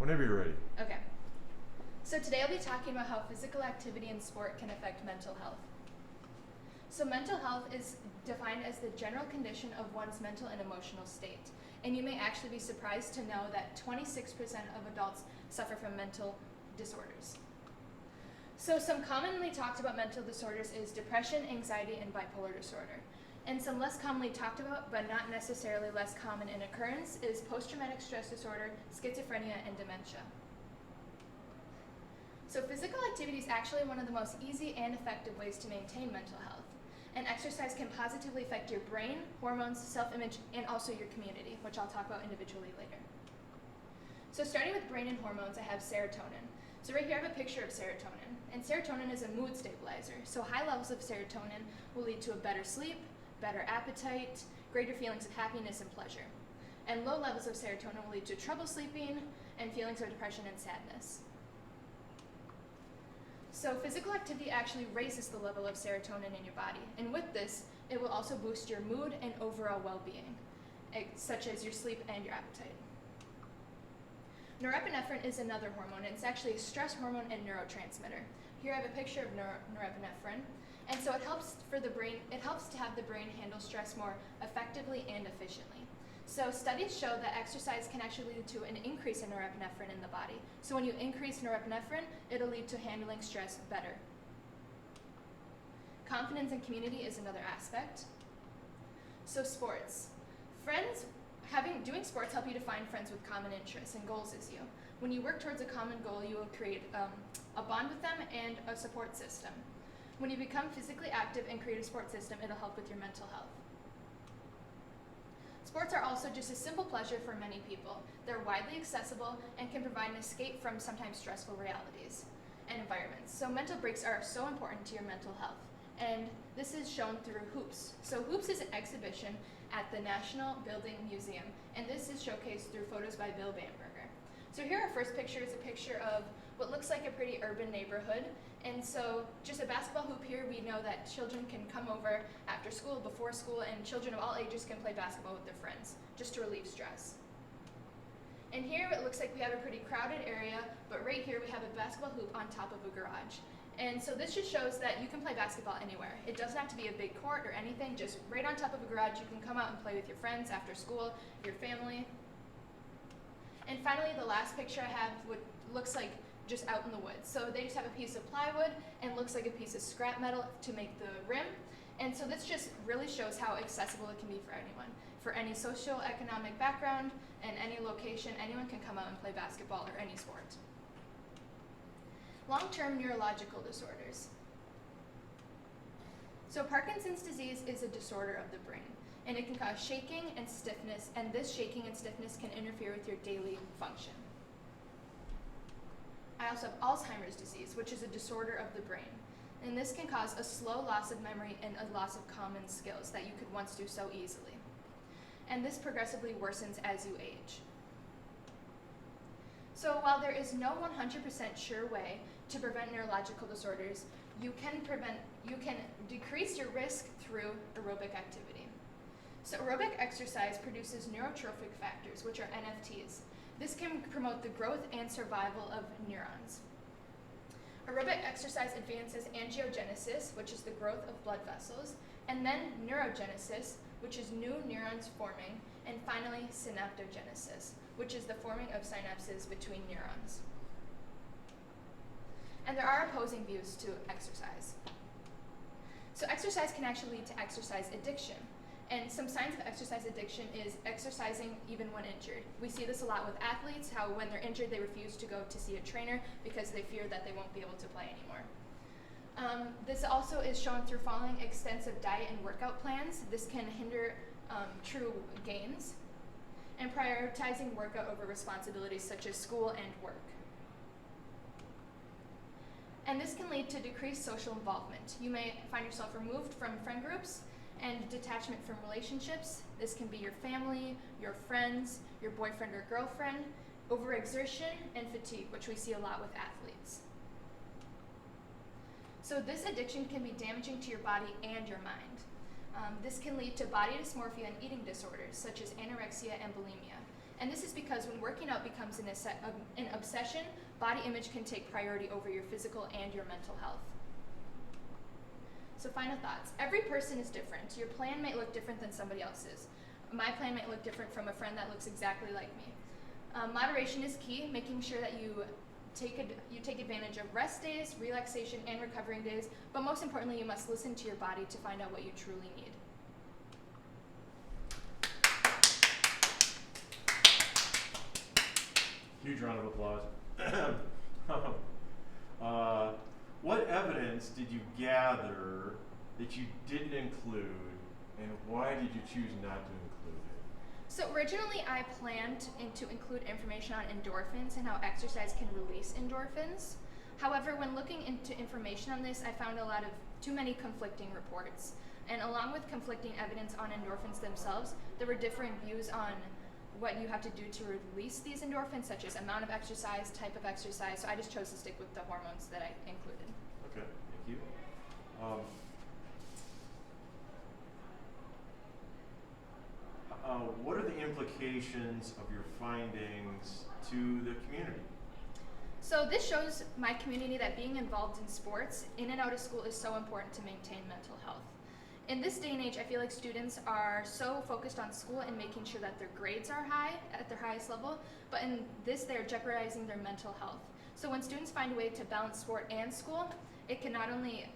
Whenever you're ready. Okay. So today I'll be talking about how physical activity and sport can affect mental health. So mental health is defined as the general condition of one's mental and emotional state. And you may actually be surprised to know that 26% of adults suffer from mental disorders. So some commonly talked about mental disorders is depression, anxiety, and bipolar disorder. And some less commonly talked about, but not necessarily less common in occurrence, is post-traumatic stress disorder, schizophrenia, and dementia. So physical activity is actually one of the most easy and effective ways to maintain mental health. And exercise can positively affect your brain, hormones, self-image, and also your community, which I'll talk about individually later. So starting with brain and hormones, I have serotonin. So right here I have a picture of serotonin. And serotonin is a mood stabilizer. So high levels of serotonin will lead to a better sleep, better appetite, greater feelings of happiness and pleasure. And low levels of serotonin will lead to trouble sleeping and feelings of depression and sadness. So physical activity actually raises the level of serotonin in your body. And with this, it will also boost your mood and overall well-being, such as your sleep and your appetite. Norepinephrine is another hormone, and it's actually a stress hormone and neurotransmitter. Here I have a picture of norepinephrine. And so it helps to have the brain handle stress more effectively and efficiently. So studies show that exercise can actually lead to an increase in norepinephrine in the body. So when you increase norepinephrine, it'll lead to handling stress better. Confidence and community is another aspect. So sports. Doing sports help you to find friends with common interests and goals as you. When you work towards a common goal, you will create a bond with them and a support system. When you become physically active and create a support system, it'll help with your mental health. Sports are also just a simple pleasure for many people. They're widely accessible and can provide an escape from sometimes stressful realities and environments. So mental breaks are so important to your mental health. And this is shown through Hoops. So Hoops is an exhibition at the National Building Museum, and this is showcased through photos by Bill Bamberger. So here our first picture is a picture of what looks like a pretty urban neighborhood. And so just a basketball hoop here, we know that children can come over after school, before school, and children of all ages can play basketball with their friends, just to relieve stress. And here it looks like we have a pretty crowded area, but right here we have a basketball hoop on top of a garage. And so this just shows that you can play basketball anywhere. It doesn't have to be a big court or anything, just right on top of a garage. You can come out and play with your friends after school, your family. And finally, the last picture I have what looks like just out in the woods. So they just have a piece of plywood and looks like a piece of scrap metal to make the rim. And so this just really shows how accessible it can be for anyone. For any socioeconomic background and any location, anyone can come out and play basketball or any sport. Long-term neurological disorders. So Parkinson's disease is a disorder of the brain, and it can cause shaking and stiffness, and this shaking and stiffness can interfere with your daily function. I also have Alzheimer's disease, which is a disorder of the brain, and this can cause a slow loss of memory and a loss of common skills that you could once do so easily. And this progressively worsens as you age. So while there is no 100% sure way to prevent neurological disorders, you can decrease your risk through aerobic activity. So aerobic exercise produces neurotrophic factors, which are NFTs. This can promote the growth and survival of neurons. Aerobic exercise advances angiogenesis, which is the growth of blood vessels, and then neurogenesis, which is new neurons forming, and finally synaptogenesis, which is the forming of synapses between neurons. And there are opposing views to exercise. So exercise can actually lead to exercise addiction. And some signs of exercise addiction is exercising even when injured. We see this a lot with athletes, how when they're injured they refuse to go to see a trainer because they fear that they won't be able to play anymore. This also is shown through following extensive diet and workout plans. This can hinder true gains. And prioritizing workout over responsibilities such as school and work. And this can lead to decreased social involvement. You may find yourself removed from friend groups and detachment from relationships. This can be your family, your friends, your boyfriend or girlfriend, overexertion, and fatigue, which we see a lot with athletes. So this addiction can be damaging to your body and your mind. This can lead to body dysmorphia and eating disorders, such as anorexia and bulimia. And this is because when working out becomes an obsession, body image can take priority over your physical and your mental health. So final thoughts. Every person is different. Your plan might look different than somebody else's. My plan might look different from a friend that looks exactly like me. Moderation is key, making sure that you take advantage of rest days, relaxation, and recovering days, but most importantly, you must listen to your body to find out what you truly need. Huge round of applause. What evidence did you gather that you didn't include, and why did you choose not to include it? So originally I planned to include information on endorphins and how exercise can release endorphins. However, when looking into information on this, I found too many conflicting reports. And along with conflicting evidence on endorphins themselves, there were different views on what you have to do to release these endorphins, such as amount of exercise, type of exercise. So I just chose to stick with the hormones that I included. Okay, thank you. What are the implications of your findings to the community? So this shows my community that being involved in sports in and out of school is so important to maintain mental health. In this day and age, I feel like students are so focused on school and making sure that their grades are high at their highest level, but in this, they're jeopardizing their mental health. So when students find a way to balance sport and school, it can not only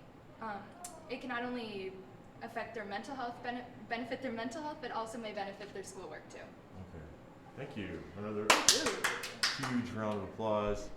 affect their mental health, benefit their mental health, but also may benefit their schoolwork too. Okay, thank you. Another huge round of applause.